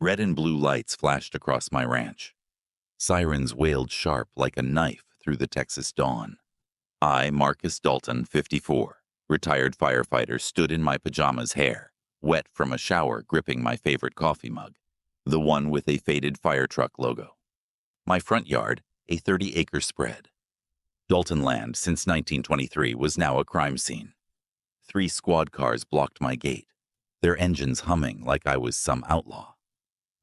Red and blue lights flashed across my ranch. Sirens wailed sharp like a knife through the Texas dawn. I, Marcus Dalton, 54, retired firefighter, stood in my pajamas, hair wet from a shower, gripping my favorite coffee mug, the one with a faded fire truck logo. My front yard, a 30-acre spread. Dalton land, since 1923, was now a crime scene. 3 squad cars blocked my gate, their engines humming like I was some outlaw.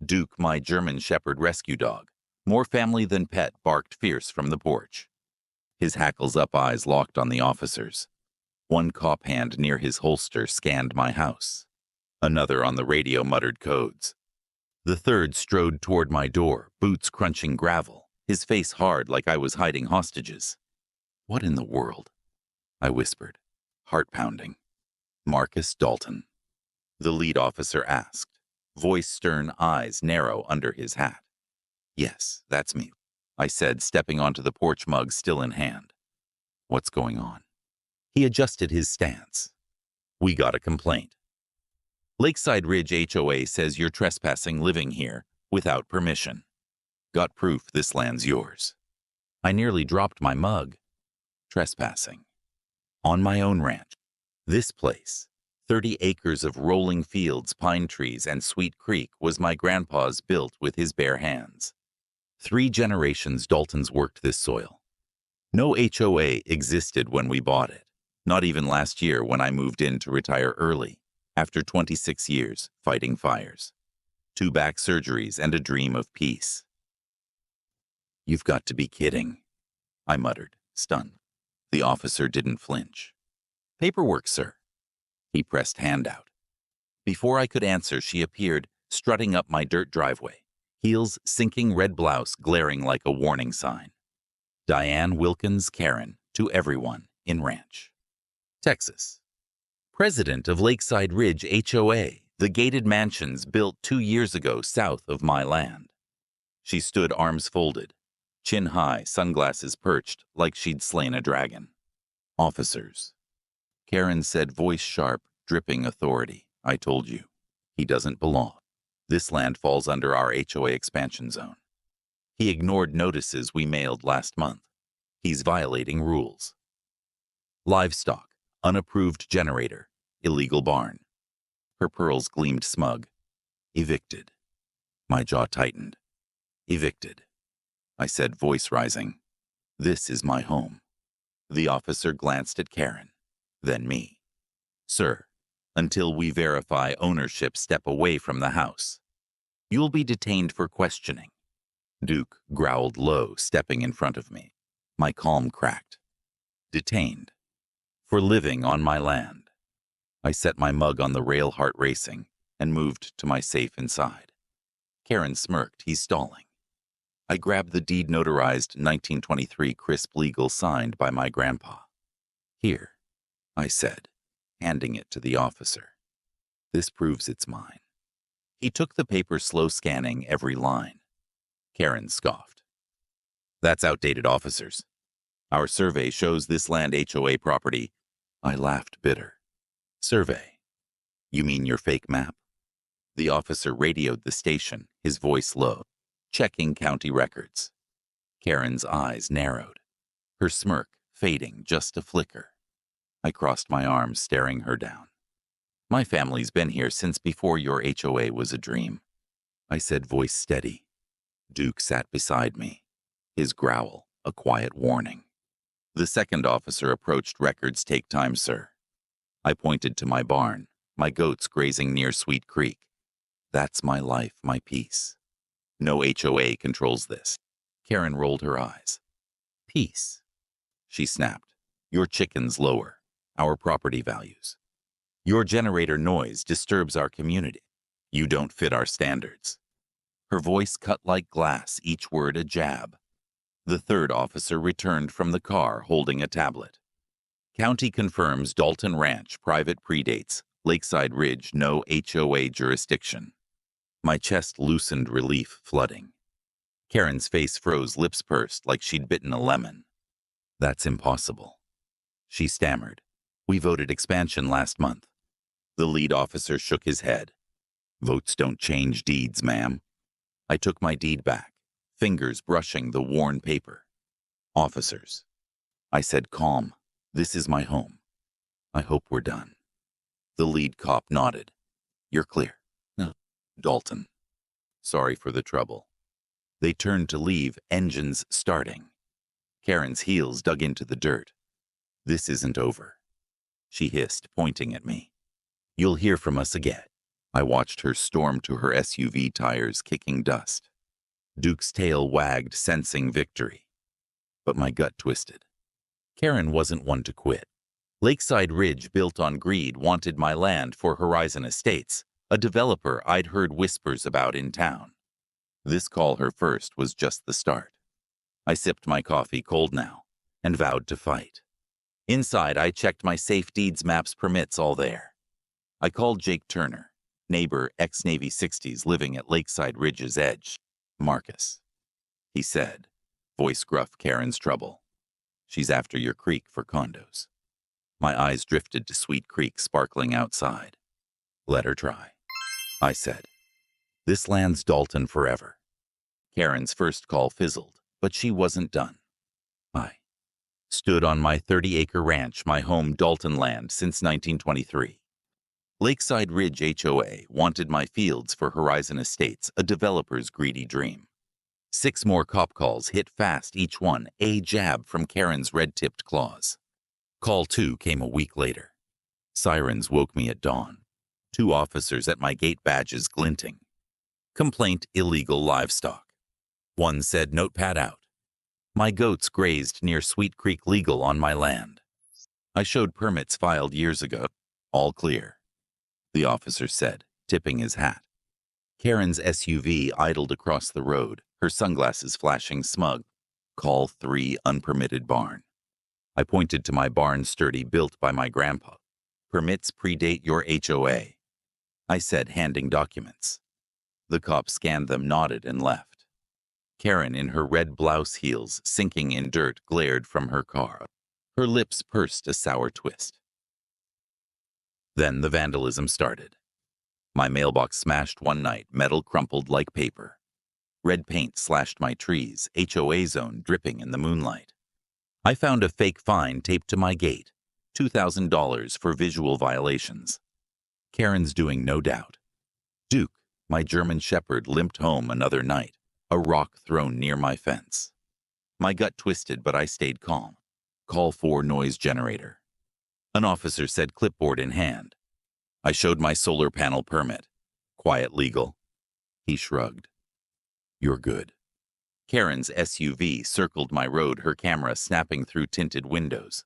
Duke, my German Shepherd rescue dog, more family than pet, barked fierce from the porch. His hackles-up eyes locked on the officers. One cop hand near his holster scanned my house. Another on the radio muttered codes. The third strode toward my door, boots crunching gravel, his face hard like I was hiding hostages. "What in the world?" I whispered, heart pounding. "Marcus Dalton," the lead officer asked, voice stern, eyes narrow under his hat. "Yes, that's me," I said, stepping onto the porch, mug still in hand. "What's going on?" He adjusted his stance. "We got a complaint. Lakeside Ridge HOA says you're trespassing living here without permission. Got proof this land's yours." I nearly dropped my mug. Trespassing. On my own ranch. This place, 30 acres of rolling fields, pine trees, and Sweet Creek, was my grandpa's, built with his bare hands. 3 generations Daltons worked this soil. No HOA existed when we bought it, not even last year when I moved in to retire early, after 26 years fighting fires. 2 back surgeries and a dream of peace. "You've got to be kidding," I muttered, stunned. The officer didn't flinch. "Paperwork, sir." He pressed hand out. Before I could answer, she appeared, strutting up my dirt driveway, heels sinking, red blouse glaring like a warning sign. Diane Wilkins Karen, to everyone in Ranch, Texas. President of Lakeside Ridge HOA, the gated mansions built 2 years ago south of my land. She stood, arms folded, chin high, sunglasses perched like she'd slain a dragon. "Officers," Karen said, voice sharp, dripping authority. "I told you, he doesn't belong. This land falls under our HOA expansion zone. He ignored notices we mailed last month. He's violating rules. Livestock, unapproved generator, illegal barn." Her pearls gleamed smug. "Evicted." My jaw tightened. "Evicted," I said, voice rising. "This is my home." The officer glanced at Karen, then me. "Sir, until we verify ownership, step away from the house. You'll be detained for questioning." Duke growled low, stepping in front of me. My calm cracked. "Detained. For living on my land." I set my mug on the rail, heart racing, and moved to my safe inside. Karen smirked. "He's stalling." I grabbed the deed, notarized 1923, crisp, legal, signed by my grandpa. "Here," I said, handing it to the officer. "This proves it's mine." He took the paper, slow scanning every line. Karen scoffed. "That's outdated, officers. Our survey shows this land HOA property." I laughed, bitter. "Survey? You mean your fake map?" The officer radioed the station, his voice low, checking county records. Karen's eyes narrowed, her smirk fading just a flicker. I crossed my arms, staring her down. "My family's been here since before your HOA was a dream," I said, voice steady. Duke sat beside me, his growl a quiet warning. The second officer approached. "Records take time, sir." I pointed to my barn, my goats grazing near Sweet Creek. "That's my life, my peace. No HOA controls this." Karen rolled her eyes. "Peace," she snapped. "Your chickens lower our property values. Your generator noise disturbs our community. You don't fit our standards." Her voice cut like glass, each word a jab. The third officer returned from the car, holding a tablet. "County confirms Dalton Ranch, private, predates. Lakeside Ridge, no HOA jurisdiction." My chest loosened, relief flooding. Karen's face froze, lips pursed like she'd bitten a lemon. "That's impossible," she stammered. "We voted expansion last month." The lead officer shook his head. Votes don't change deeds, ma'am. I took my deed back, fingers brushing the worn paper. Officers. I said calm. This is my home. I hope we're done. The lead cop nodded. You're clear. No. Dalton. Sorry for the trouble. They turned to leave, engines starting. Karen's heels dug into the dirt. This isn't over. She hissed, pointing at me. You'll hear from us again. I watched her storm to her SUV tires, kicking dust. Duke's tail wagged, sensing victory. But my gut twisted. Karen wasn't one to quit. Lakeside Ridge, built on greed, wanted my land for Horizon Estates, a developer I'd heard whispers about in town. This call her first was just the start. I sipped my coffee, cold now, and vowed to fight. Inside, I checked my safe deeds, maps, permits, all there. I called Jake Turner, neighbor, ex-Navy 60s living at Lakeside Ridge's edge. Marcus, he said, voice gruff. Karen's trouble. She's after your creek for condos. My eyes drifted to Sweet Creek sparkling outside. Let her try, I said. This land's Dalton forever. Karen's first call fizzled, but she wasn't done. I stood on my 30-acre ranch, my home Dalton land since 1923. Lakeside Ridge HOA wanted my fields for Horizon Estates, a developer's greedy dream. 6 more cop calls hit fast, each one a jab from Karen's red-tipped claws. Call 2 came a week later. Sirens woke me at dawn. 2 officers at my gate, badges glinting. Complaint: illegal livestock. One said notepad out. My goats grazed near Sweet Creek, legal on my land. I showed permits filed years ago. All clear, the officer said, tipping his hat. Karen's SUV idled across the road, her sunglasses flashing smug. Call 3, unpermitted barn. I pointed to my barn, sturdy, built by my grandpa. Permits predate your HOA, I said, handing documents. The cop scanned them, nodded, and left. Karen, in her red blouse heels, sinking in dirt, glared from her car. Her lips pursed a sour twist. Then the vandalism started. My mailbox smashed one night, metal crumpled like paper. Red paint slashed my trees, HOA zone dripping in the moonlight. I found a fake fine taped to my gate, $2,000 for visual violations. Karen's doing, no doubt. Duke, my German shepherd, limped home another night, a rock thrown near my fence. My gut twisted, but I stayed calm. Call 4, noise generator. An officer said, clipboard in hand. I showed my solar panel permit. Quiet, legal. He shrugged. You're good. Karen's SUV circled my road, her camera snapping through tinted windows.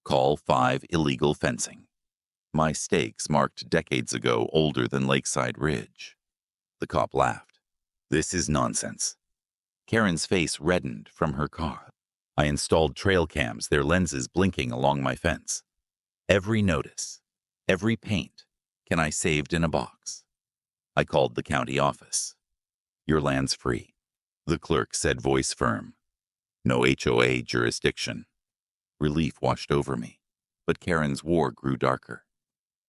Call 5, illegal fencing. My stakes, marked decades ago, older than Lakeside Ridge. The cop laughed. This is nonsense. Karen's face reddened from her car. I installed trail cams, their lenses blinking along my fence. Every notice, every paint, can I saved in a box. I called the county office. Your land's free, the clerk said, voice firm. No HOA jurisdiction. Relief washed over me, but Karen's war grew darker.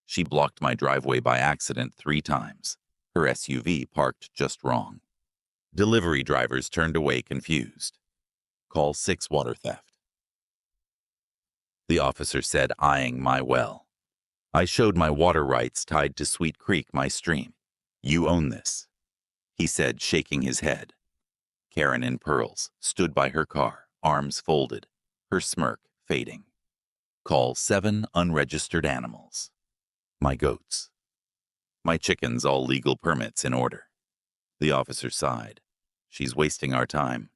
She blocked my driveway by accident 3 times. Her SUV parked just wrong. Delivery drivers turned away confused. Call 6, water theft. The officer said, eyeing my well. I showed my water rights tied to Sweet Creek, my stream. You own this, he said, shaking his head. Karen, in pearls, stood by her car, arms folded, her smirk fading. Call 7, unregistered animals. My goats. My chickens, all legal permits in order. The officer sighed. She's wasting our time.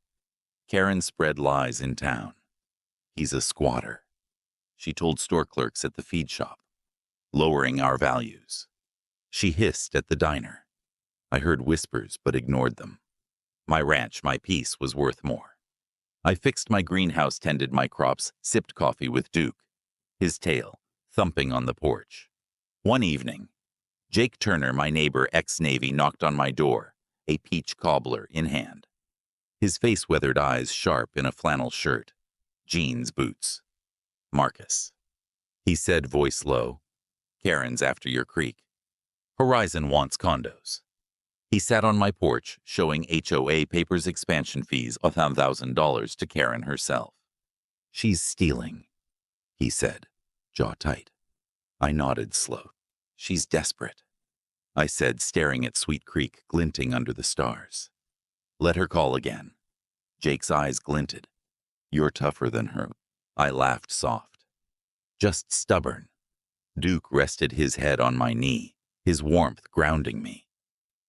Karen spread lies in town. He's a squatter. She told store clerks at the feed shop, lowering our values. She hissed at the diner. I heard whispers but ignored them. My ranch, my peace, was worth more. I fixed my greenhouse, tended my crops, sipped coffee with Duke, his tail thumping on the porch. One evening, Jake Turner, my neighbor, ex-Navy, knocked on my door, a peach cobbler in hand. His face-weathered eyes sharp, in a flannel shirt, jeans, boots. Marcus, he said, voice low. Karen's after your creek. Horizon wants condos. He sat on my porch, showing HOA papers expansion fees of $1,000 to Karen herself. She's stealing, he said, jaw tight. I nodded slow. She's desperate, I said, staring at Sweet Creek glinting under the stars. Let her call again. Jake's eyes glinted. You're tougher than her. I laughed soft. Just stubborn. Duke rested his head on my knee, his warmth grounding me.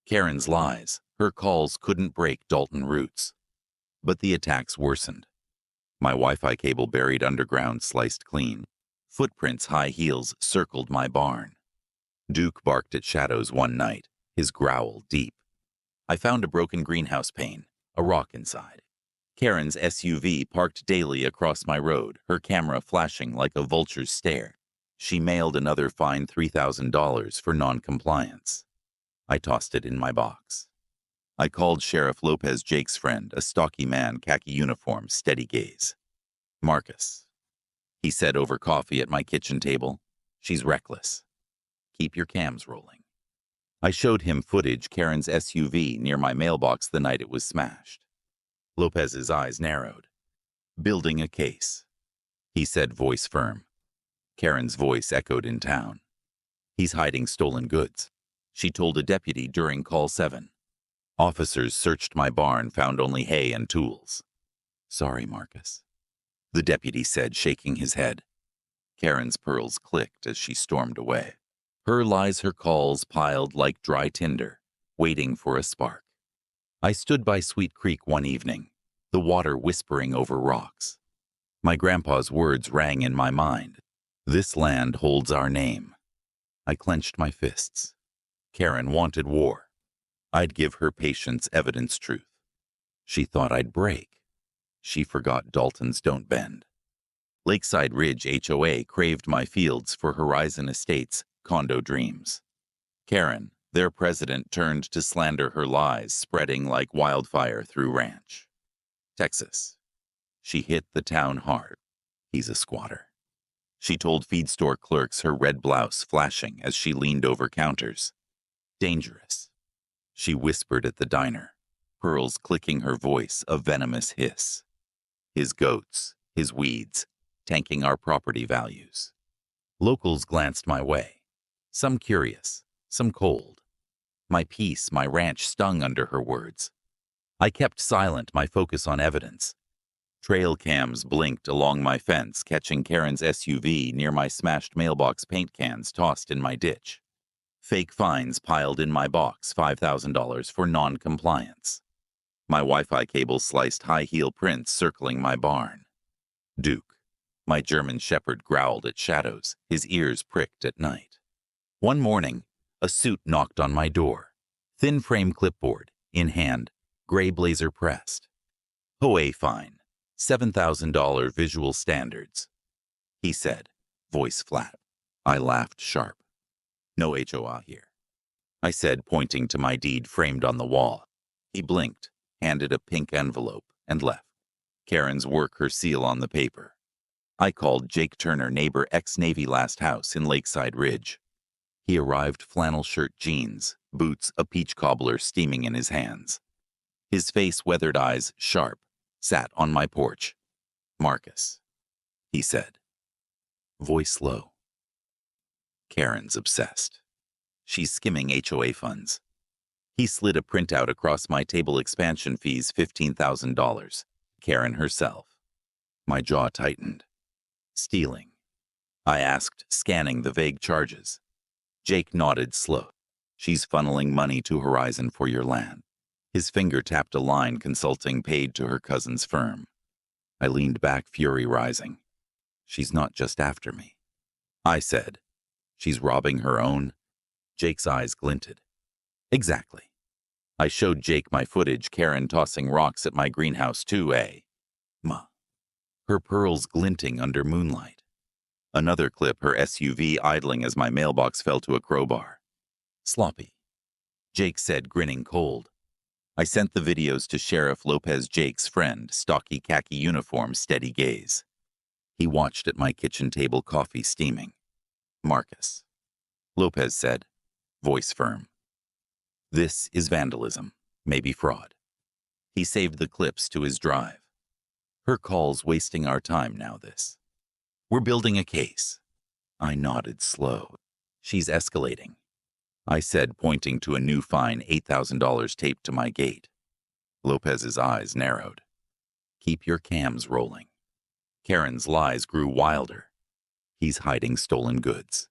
Karen's lies, her calls couldn't break Dalton roots. But the attacks worsened. My Wi-Fi cable buried underground sliced clean. Footprints, high heels, circled my barn. Duke barked at shadows one night, his growl deep. I found a broken greenhouse pane, a rock inside. Karen's SUV parked daily across my road, her camera flashing like a vulture's stare. She mailed another fine $3,000 for non-compliance. I tossed it in my box. I called Sheriff Lopez, Jake's friend, a stocky man, khaki uniform, steady gaze. Marcus, he said over coffee at my kitchen table. She's reckless. Keep your cams rolling. I showed him footage Karen's SUV near my mailbox the night it was smashed. Lopez's eyes narrowed. Building a case, he said, voice firm. Karen's voice echoed in town. He's hiding stolen goods, she told a deputy during call 7. Officers searched my barn, found only hay and tools. Sorry, Marcus, the deputy said, shaking his head. Karen's pearls clicked as she stormed away. Her lies, her calls piled like dry tinder, waiting for a spark. I stood by Sweet Creek one evening, the water whispering over rocks. My grandpa's words rang in my mind. This land holds our name. I clenched my fists. Karen wanted war. I'd give her patience, evidence, truth. She thought I'd break. She forgot Daltons don't bend. Lakeside Ridge HOA craved my fields for Horizon Estates' condo dreams. Karen, their president, turned to slander, her lies spreading like wildfire through ranch. Texas. She hit the town hard. He's a squatter. She told feed store clerks, her red blouse flashing as she leaned over counters. Dangerous. She whispered at the diner, pearls clicking her voice, a venomous hiss. His goats, his weeds, tanking our property values. Locals glanced my way, some curious, some cold. My peace, my ranch stung under her words. I kept silent, my focus on evidence. Trail cams blinked along my fence, catching Karen's SUV near my smashed mailbox, paint cans tossed in my ditch. Fake fines piled in my box, $5,000 for non-compliance. My Wi-Fi cable sliced high-heel prints circling my barn. Duke, my German shepherd, growled at shadows, his ears pricked at night. One morning, a suit knocked on my door. Thin frame clipboard, in hand, gray blazer pressed. HOA fine, $7,000 visual standards, he said, voice flat. I laughed sharp. No HOA here, I said, pointing to my deed framed on the wall. He blinked, handed a pink envelope, and left. Karen's work, her seal on the paper. I called Jake Turner, neighbor, ex-Navy, last house in Lakeside Ridge. He arrived, flannel shirt, jeans, boots, a peach cobbler steaming in his hands. His face, weathered eyes, sharp, sat on my porch. Marcus, he said, voice low. Karen's obsessed. She's skimming HOA funds. He slid a printout across my table, expansion fees, $15,000. Karen herself. My jaw tightened. Stealing, I asked, scanning the vague charges. Jake nodded slow. She's funneling money to Horizon for your land. His finger tapped a line, consulting paid to her cousin's firm. I leaned back, fury rising. She's not just after me, I said. She's robbing her own. Jake's eyes glinted. Exactly. I showed Jake my footage, Karen tossing rocks at my greenhouse too, her pearls glinting under moonlight. Another clip, her SUV idling as my mailbox fell to a crowbar. Sloppy, Jake said, grinning cold. I sent the videos to Sheriff Lopez, Jake's friend, stocky khaki uniform, steady gaze. He watched at my kitchen table, coffee steaming. Marcus, Lopez said, Voice firm. This is vandalism, maybe fraud. He saved the clips to his drive. Her call's wasting our time now, this. We're building a case. I nodded slow. She's escalating, I said, pointing to a new fine $8,000 taped to my gate. Lopez's eyes narrowed. Keep your cams rolling. Karen's lies grew wilder. He's hiding stolen goods.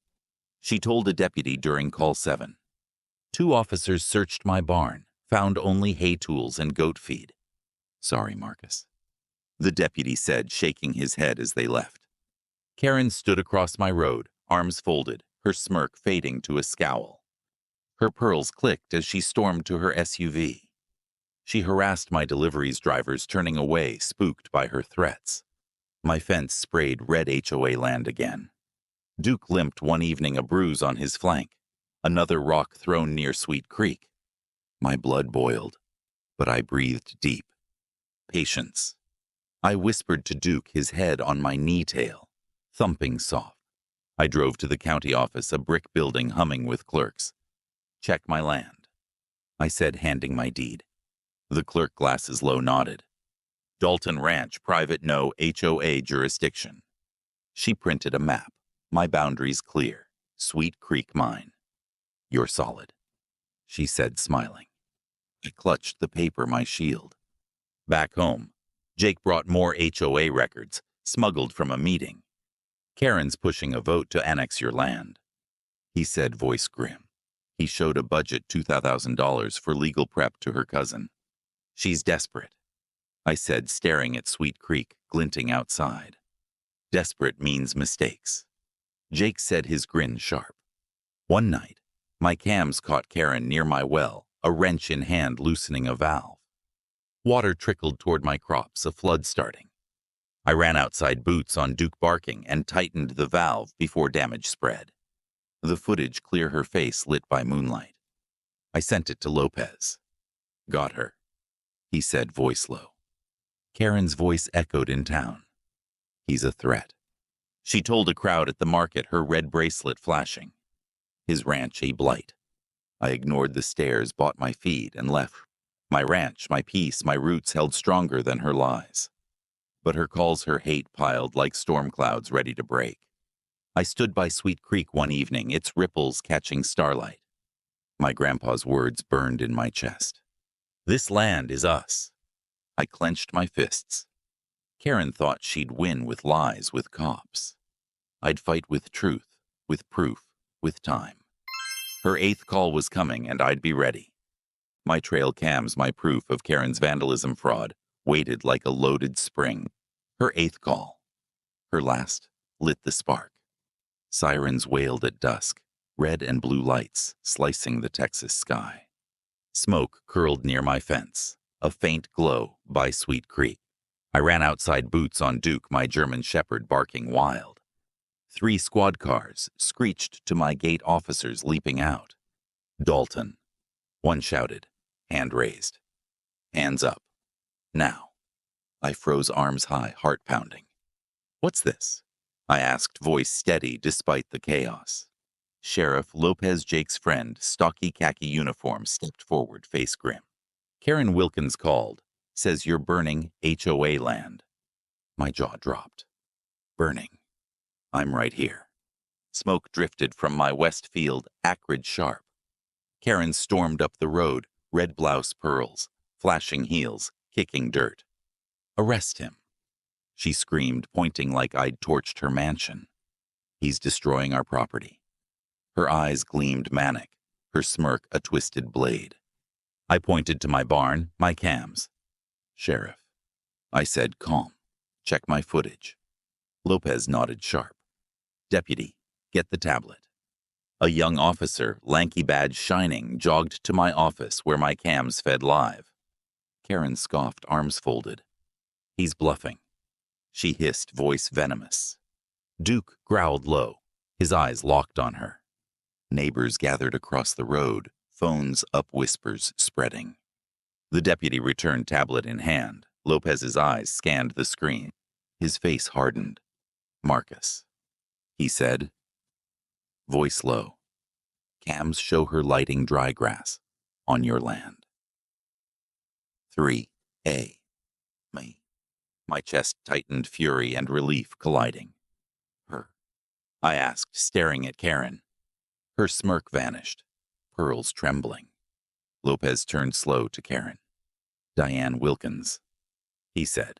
She told a deputy during call 7. 2 officers searched my barn, found only hay tools and goat feed. Sorry, Marcus, the deputy said, shaking his head as they left. Karen stood across my road, arms folded, her smirk fading to a scowl. Her pearls clicked as she stormed to her SUV. She harassed my deliveries drivers, turning away, spooked by her threats. My fence sprayed red HOA land again. Duke limped one evening, a bruise on his flank, another rock thrown near Sweet Creek. My blood boiled, but I breathed deep. Patience. I whispered to Duke, his head on my knee-tail, thumping soft. I drove to the county office, a brick building humming with clerks. Check my land, I said, handing my deed. The clerk, glasses low, nodded. Dalton Ranch, private, no HOA jurisdiction. She printed a map. My boundaries clear. Sweet Creek mine. You're solid, she said, smiling. I clutched the paper, my shield. Back home, Jake brought more HOA records, smuggled from a meeting. Karen's pushing a vote to annex your land, he said, voice grim. He showed a budget, $2,000 for legal prep to her cousin. She's desperate, I said, staring at Sweet Creek, glinting outside. Desperate means mistakes. Jake said, his grin sharp. One night, my cams caught Karen near my well, a wrench in hand, loosening a valve. Water trickled toward my crops, a flood starting. I ran outside, boots on, Duke barking, and tightened the valve before damage spread. The footage clear, her face lit by moonlight. I sent it to Lopez. Got her, he said, voice low. Karen's voice echoed in town. He's a threat, she told a crowd at the market, her red bracelet flashing. His ranch a blight. I ignored the stares, bought my feed, and left. My ranch, my peace, my roots held stronger than her lies. But her calls, her hate piled like storm clouds ready to break. I stood by Sweet Creek one evening, its ripples catching starlight. My grandpa's words burned in my chest. This land is us. I clenched my fists. Karen thought she'd win with lies, with cops. I'd fight with truth, with proof, with time. Her 8th call was coming, and I'd be ready. My trail cams, my proof of Karen's vandalism fraud, waited like a loaded spring. Her 8th call. Her last lit the spark. Sirens wailed at dusk, red and blue lights slicing the Texas sky. Smoke curled near my fence, a faint glow by Sweet Creek. I ran outside, boots on, Duke, my German shepherd, barking wild. 3 squad cars screeched to my gate, officers leaping out. Dalton, one shouted, hand raised. Hands up. Now. I froze, arms high, heart pounding. What's this? I asked, voice steady despite the chaos. Sheriff Lopez, Jake's friend, stocky khaki uniform, stepped forward, face grim. Karen Wilkins called. Says you're burning HOA land. My jaw dropped. Burning. I'm right here. Smoke drifted from my west field, acrid sharp. Karen stormed up the road, red blouse, pearls, flashing heels, kicking dirt. Arrest him, she screamed, pointing like I'd torched her mansion. He's destroying our property. Her eyes gleamed manic, her smirk a twisted blade. I pointed to my barn, my cams. Sheriff, I said, calm. Check my footage. Lopez nodded sharp. Deputy, get the tablet. A young officer, lanky badge shining, jogged to my office where my cams fed live. Karen scoffed, arms folded. He's bluffing, she hissed, voice venomous. Duke growled low, his eyes locked on her. Neighbors gathered across the road, phones up, whispers spreading. The deputy returned, tablet in hand. Lopez's eyes scanned the screen. His face hardened. Marcus, he said, voice low. Cams show her lighting dry grass on your land. 3A. Me. My chest tightened, fury and relief colliding. Her. I asked, staring at Karen. Her smirk vanished, pearls trembling. Lopez turned slow to Karen. Diane Wilkins, he said.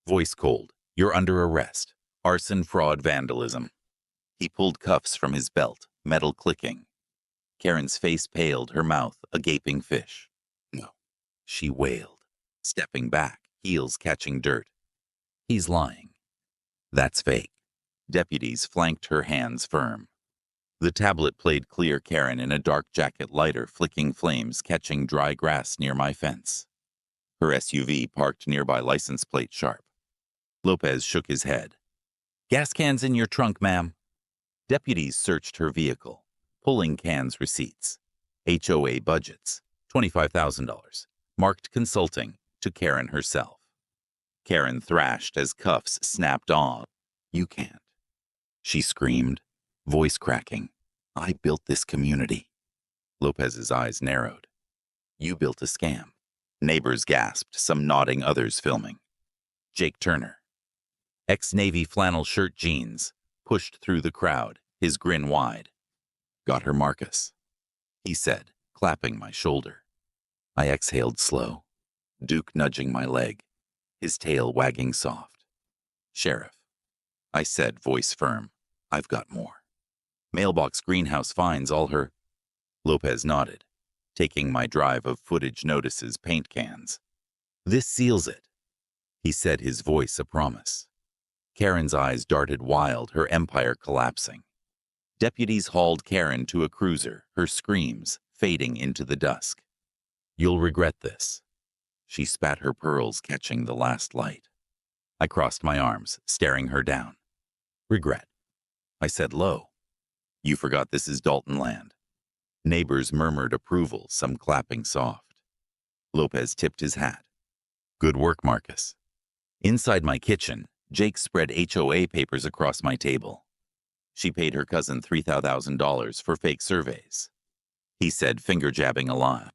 Voice cold. You're under arrest. Arson, fraud, vandalism. He pulled cuffs from his belt, metal clicking. Karen's face paled, her mouth a gaping fish. No, she wailed, stepping back, heels catching dirt. He's lying. That's fake. Deputies flanked her hands firm. The tablet played clear. Karen in a dark jacket, lighter, flicking flames, catching dry grass near my fence. Her SUV parked nearby, license plate sharp. Lopez shook his head. Gas cans in your trunk, ma'am. Deputies searched her vehicle, pulling cans receipts. HOA budgets, $25,000, marked consulting to Karen herself. Karen thrashed as cuffs snapped on. You can't. She screamed, voice cracking. I built this community. Lopez's eyes narrowed. You built a scam. Neighbors gasped, some nodding, others filming. Jake Turner, ex-Navy flannel shirt jeans, pushed through the crowd, his grin wide. Got her, Marcus, he said, clapping my shoulder. I exhaled slow, Duke nudging my leg, his tail wagging soft. Sheriff, I said, voice firm. I've got more. Mailbox greenhouse finds all her. Lopez nodded, taking my drive of footage, notices, paint cans. This seals it, he said, his voice a promise. Karen's eyes darted wild, her empire collapsing. Deputies hauled Karen to a cruiser, her screams fading into the dusk. You'll regret this. She spat, her pearls catching the last light. I crossed my arms, staring her down. Regret, I said low. You forgot this is Dalton land. Neighbors murmured approval, some clapping soft. Lopez tipped his hat. Good work, Marcus. Inside my kitchen, Jake spread HOA papers across my table. She paid her cousin $3,000 for fake surveys. He said, finger jabbing a lie.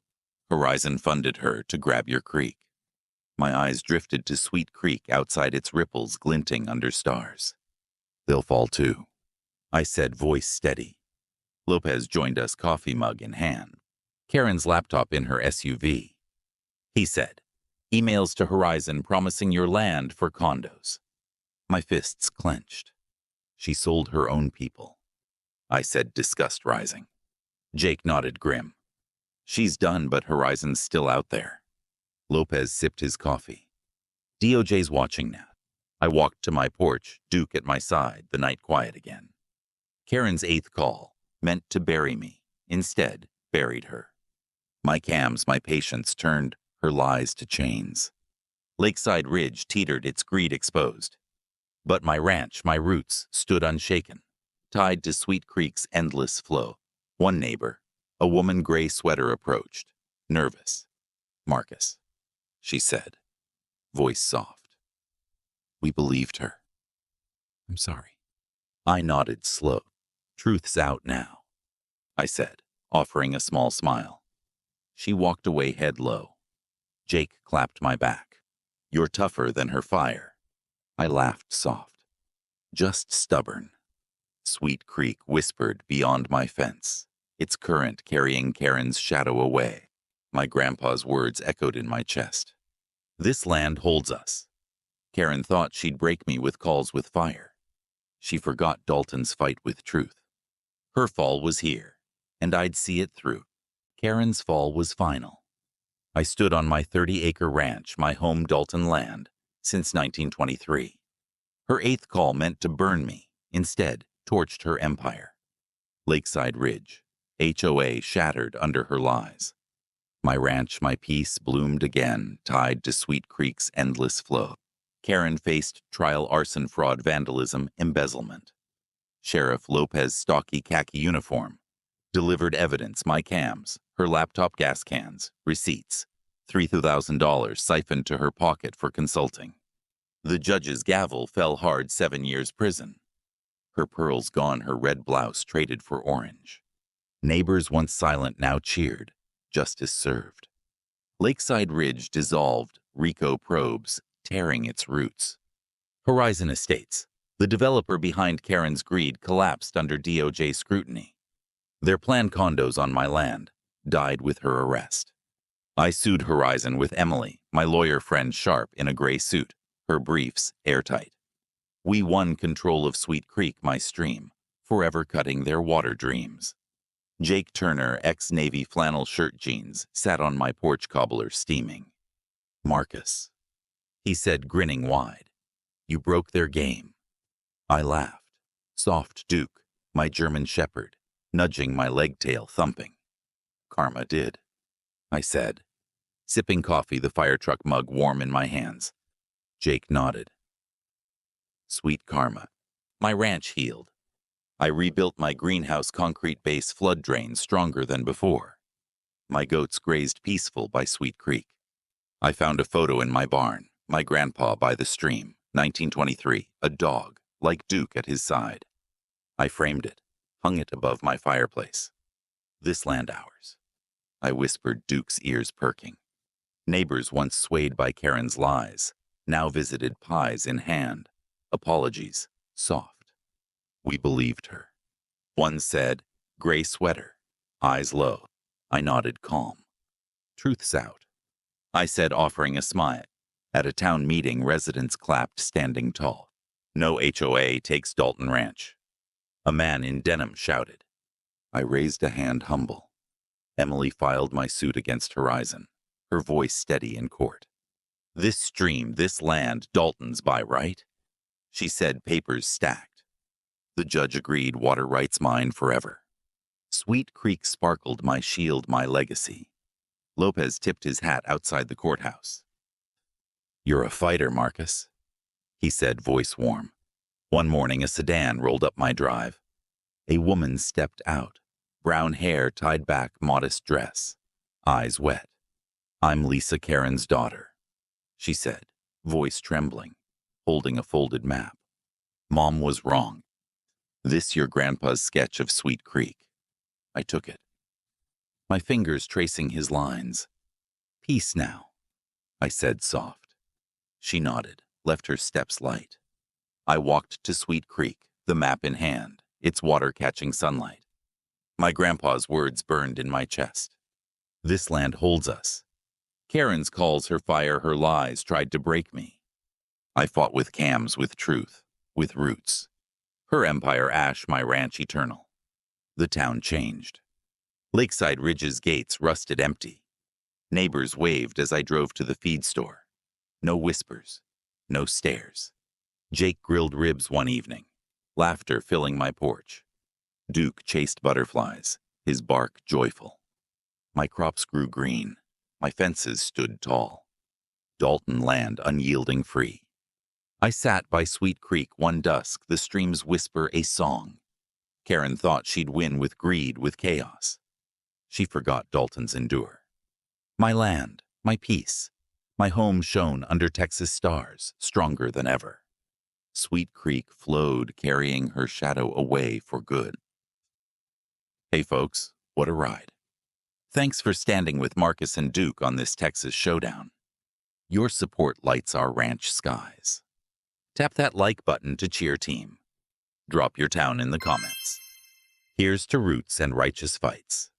Horizon funded her to grab your creek. My eyes drifted to Sweet Creek, outside, its ripples glinting under stars. They'll fall too, I said, voice steady. Lopez joined us, coffee mug in hand, Karen's laptop in her SUV. He said, emails to Horizon promising your land for condos. My fists clenched. She sold her own people, I said, disgust rising. Jake nodded, grim. She's done, but Horizon's still out there. Lopez sipped his coffee. DOJ's watching now. I walked to my porch, Duke at my side, the night quiet again. Karen's eighth call, meant to bury me, instead buried her. My cams, my patience, turned her lies to chains. Lakeside Ridge teetered, its greed exposed. But my ranch, my roots, stood unshaken, tied to Sweet Creek's endless flow. One neighbor, a woman, gray sweater, approached, nervous. Marcus, she said, voice soft. We believed her. I'm sorry. I nodded slow. Truth's out now, I said, offering a small smile. She walked away, head low. Jake clapped my back. You're tougher than her fire. I laughed soft. Just stubborn. Sweet Creek whispered beyond my fence, its current carrying Karen's shadow away. My grandpa's words echoed in my chest. This land holds us. Karen thought she'd break me with calls with fire. She forgot Dalton's fight with truth. Her fall was here, and I'd see it through. Karen's fall was final. I stood on my 30-acre ranch, my home Dalton land, since 1923. Her eighth call meant to burn me, instead torched her empire. Lakeside Ridge, HOA shattered under her lies. My ranch, my peace, bloomed again, tied to Sweet Creek's endless flow. Karen faced trial, arson, fraud, vandalism, embezzlement. Sheriff Lopez's stocky khaki uniform delivered evidence, my cams, her laptop, gas cans, receipts, $3,000 siphoned to her pocket for consulting. The judge's gavel fell hard, 7 years prison. Her pearls gone, her red blouse traded for orange. Neighbors once silent now cheered. Justice served. Lakeside Ridge dissolved, Rico probes, tearing its roots. Horizon Estates, the developer behind Karen's greed, collapsed under DOJ scrutiny. Their planned condos on my land died with her arrest. I sued Horizon with Emily, my lawyer friend Sharp, in a gray suit, her briefs airtight. We won control of Sweet Creek, my stream, forever cutting their water dreams. Jake Turner, ex-Navy flannel shirt jeans, sat on my porch cobbler steaming. Marcus, he said, grinning wide, you broke their game. I laughed. Soft Duke, my German shepherd, nudging my leg tail thumping. Karma did, I said, sipping coffee, the fire truck mug warm in my hands. Jake nodded. Sweet karma. My ranch healed. I rebuilt my greenhouse concrete base flood drain stronger than before. My goats grazed peaceful by Sweet Creek. I found a photo in my barn, my grandpa by the stream, 1923, a dog, like Duke at his side. I framed it, hung it above my fireplace. This land ours. I whispered, Duke's ears perking. Neighbors once swayed by Karen's lies, now visited pies in hand. Apologies, soft. We believed her. One said, gray sweater, eyes low. I nodded, calm. Truth's out, I said, offering a smile. At a town meeting, residents clapped, standing tall. No HOA takes Dalton Ranch. A man in denim shouted. I raised a hand, humble. Emily filed my suit against Horizon, her voice steady in court. This stream, this land, Dalton's by right? She said, papers stacked. The judge agreed, water rights mine forever. Sweet Creek sparkled, my shield, my legacy. Lopez tipped his hat outside the courthouse. You're a fighter, Marcus, he said, voice warm. One morning, a sedan rolled up my drive. A woman stepped out, brown hair tied back, modest dress, eyes wet. I'm Lisa Karen's daughter, she said, voice trembling, holding a folded map. Mom was wrong. This your grandpa's sketch of Sweet Creek. I took it, my fingers tracing his lines. Peace now, I said, soft. She nodded, left her steps light. I walked to Sweet Creek, the map in hand, its water catching sunlight. My grandpa's words burned in my chest. This land holds us. Karen's calls, her fire, her lies tried to break me. I fought with cams, with truth, with roots. Her empire ash, my ranch eternal. The town changed. Lakeside Ridge's gates rusted empty. Neighbors waved as I drove to the feed store. No whispers, no stares. Jake grilled ribs one evening, laughter filling my porch. Duke chased butterflies, his bark joyful. My crops grew green, my fences stood tall. Dalton land unyielding free. I sat by Sweet Creek one dusk, the stream's whisper a song. Karen thought she'd win with greed, with chaos. She forgot Dalton's endure. My land, my peace, my home shone under Texas stars, stronger than ever. Sweet Creek flowed, carrying her shadow away for good. Hey folks, what a ride. Thanks for standing with Marcus and Duke on this Texas showdown. Your support lights our ranch skies. Tap that like button to cheer team. Drop your town in the comments. Here's to roots and righteous fights.